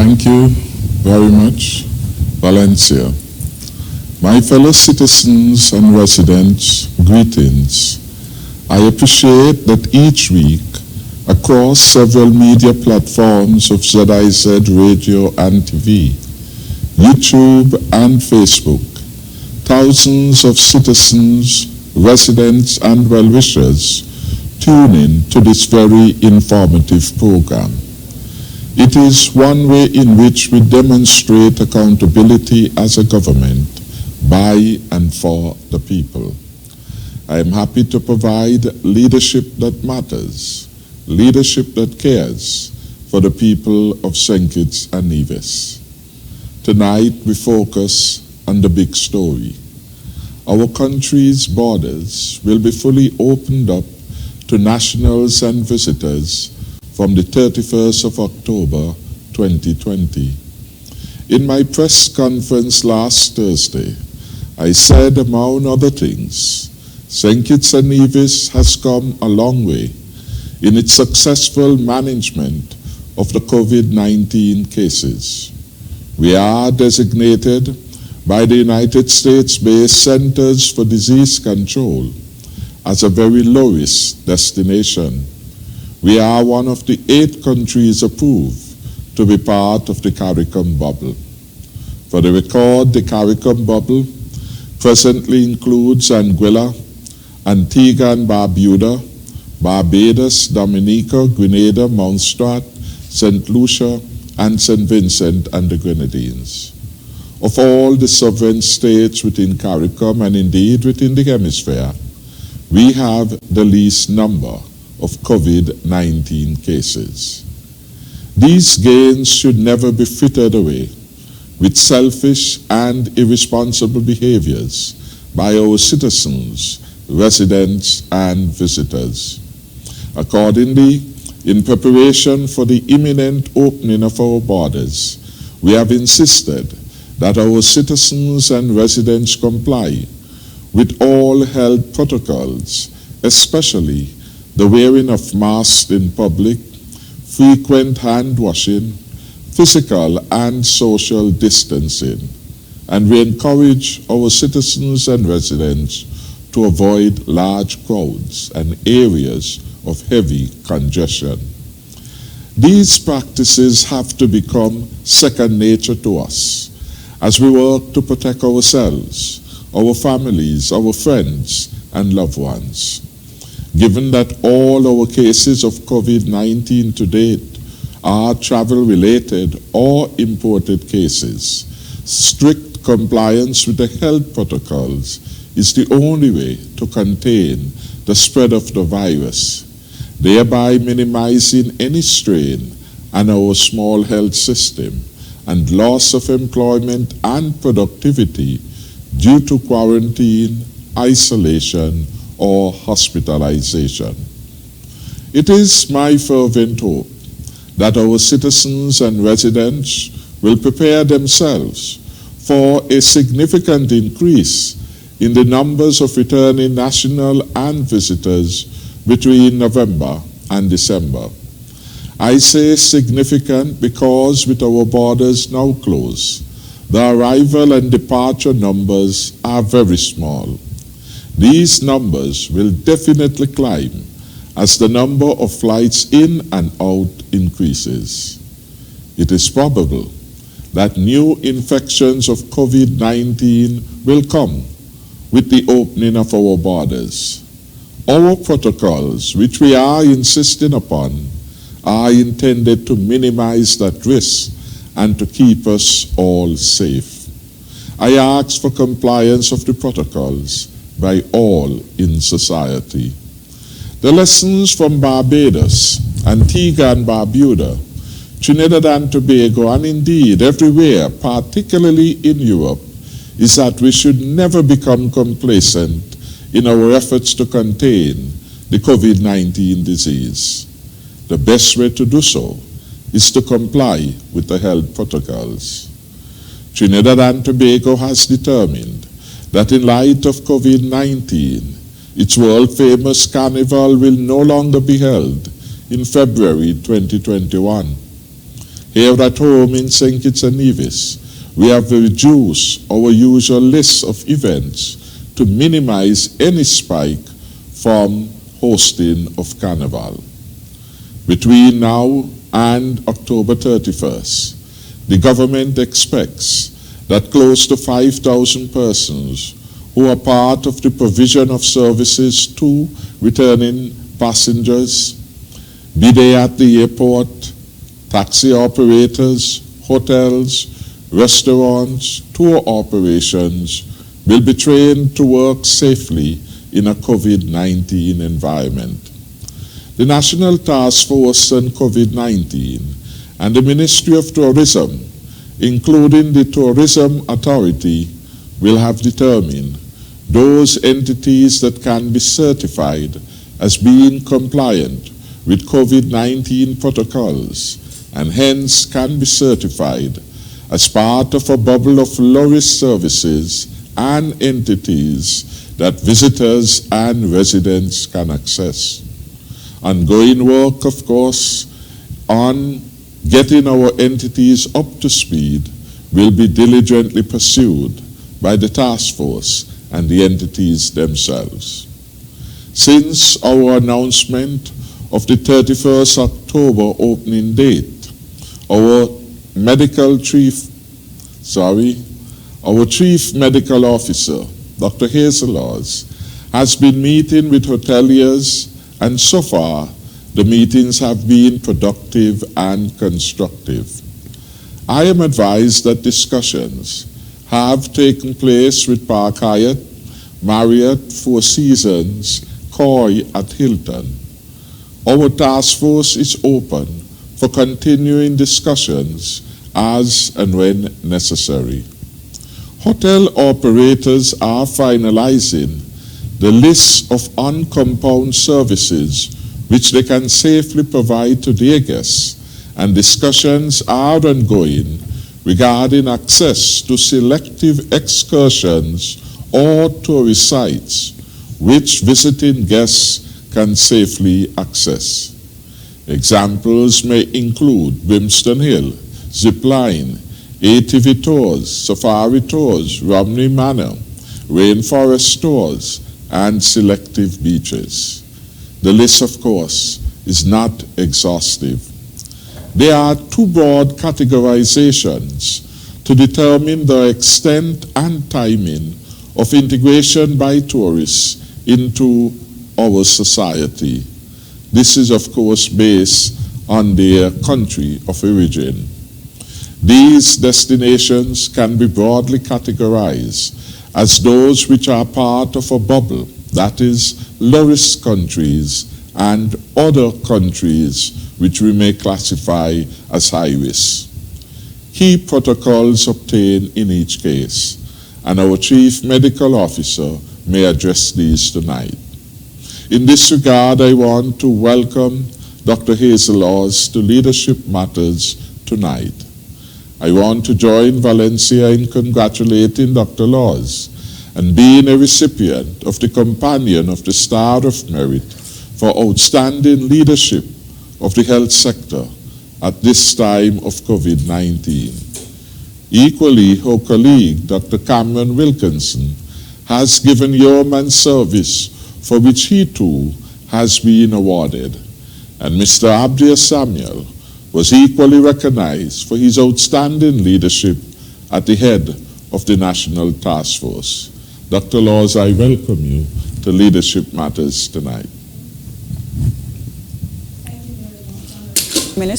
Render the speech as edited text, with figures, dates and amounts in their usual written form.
Thank you very much, Valencia. My fellow citizens and residents, greetings. I appreciate that each week, across several media platforms of ZIZ Radio and TV, YouTube and Facebook, thousands of citizens, residents and well-wishers tune in to this very informative program. It is one way in which we demonstrate accountability as a government by and for the people. I am happy to provide leadership that matters, leadership that cares for the people of St. Kitts and Nevis. Tonight we focus on the big story. Our country's borders will be fully opened up to nationals and visitors from the 31st of October 2020. In my press conference last Thursday, I said, among other things, St. Kitts and Nevis has come a long way in its successful management of the COVID-19 cases. We are designated by the United States-based Centers for Disease Control as a very low-risk destination. We are one of the 8 countries approved to be part of the CARICOM bubble. For the record, the CARICOM bubble presently includes Anguilla, Antigua and Barbuda, Barbados, Dominica, Grenada, Montserrat, St. Lucia, and St. Vincent and the Grenadines. Of all the sovereign states within CARICOM and indeed within the hemisphere, we have the least number of COVID-19 cases. These gains should never be frittered away with selfish and irresponsible behaviors by our citizens, residents, and visitors. Accordingly, in preparation for the imminent opening of our borders, we have insisted that our citizens and residents comply with all health protocols, especially the wearing of masks in public, frequent hand washing, physical and social distancing, and we encourage our citizens and residents to avoid large crowds and areas of heavy congestion. These practices have to become second nature to us as we work to protect ourselves, our families, our friends, and loved ones. Given that all our cases of COVID-19 to date are travel-related or imported cases, strict compliance with the health protocols is the only way to contain the spread of the virus, thereby minimizing any strain on our small health system and loss of employment and productivity due to quarantine, isolation, or hospitalization. It is my fervent hope that our citizens and residents will prepare themselves for a significant increase in the numbers of returning national and visitors between November and December. I say significant because with our borders now closed, the arrival and departure numbers are very small. These numbers will definitely climb as the number of flights in and out increases. It is probable that new infections of COVID-19 will come with the opening of our borders. Our protocols, which we are insisting upon, are intended to minimize that risk and to keep us all safe. I ask for compliance of the protocols by all in society. The lessons from Barbados, Antigua and Barbuda, Trinidad and Tobago, and indeed everywhere, particularly in Europe, is that we should never become complacent in our efforts to contain the COVID-19 disease. The best way to do so is to comply with the health protocols. Trinidad and Tobago has determined that in light of COVID-19, its world-famous carnival will no longer be held in February 2021. Here at home in St. Kitts and Nevis, we have reduced our usual list of events to minimize any spike from hosting of Carnival. Between now and October 31st, the government expects that close to 5,000 persons who are part of the provision of services to returning passengers, be they at the airport, taxi operators, hotels, restaurants, tour operations, will be trained to work safely in a COVID-19 environment. The National Task Force on COVID-19 and the Ministry of Tourism, including the Tourism Authority, will have determined those entities that can be certified as being compliant with COVID-19 protocols and hence can be certified as part of a bubble of low-risk services and entities that visitors and residents can access. Ongoing work, of course, on getting our entities up to speed will be diligently pursued by the task force and the entities themselves. Since our announcement of the 31st October opening date, our Chief Medical Officer, Dr. Hazel Laws, has been meeting with hoteliers, and so far the meetings have been productive and constructive. I am advised that discussions have taken place with Park Hyatt, Marriott, Four Seasons, Koi at Hilton. Our task force is open for continuing discussions as and when necessary. Hotel operators are finalizing the list of on-compound services which they can safely provide to their guests, and discussions are ongoing regarding access to selective excursions or tourist sites which visiting guests can safely access. Examples may include Brimstone Hill, Zipline, ATV Tours, Safari Tours, Romney Manor, Rainforest Tours, and selective beaches. The list, of course, is not exhaustive. There are two broad categorizations to determine the extent and timing of integration by tourists into our society. This is, of course, based on their country of origin. These destinations can be broadly categorized as those which are part of a bubble, that is, low-risk countries and other countries which we may classify as high risk. Key protocols obtained in each case, and our Chief Medical Officer may address these tonight. In this regard, I want to welcome Dr. Hazel Laws to Leadership Matters tonight. I want to join Valencia in congratulating Dr. Laws and being a recipient of the Companion of the Star of Merit for outstanding leadership of the health sector at this time of COVID-19. Equally, her colleague, Dr. Cameron Wilkinson, has given yeoman service for which he too has been awarded. And Mr. Abdia Samuel was equally recognized for his outstanding leadership at the head of the National Task Force. Dr. Laws, I welcome you to Leadership Matters tonight.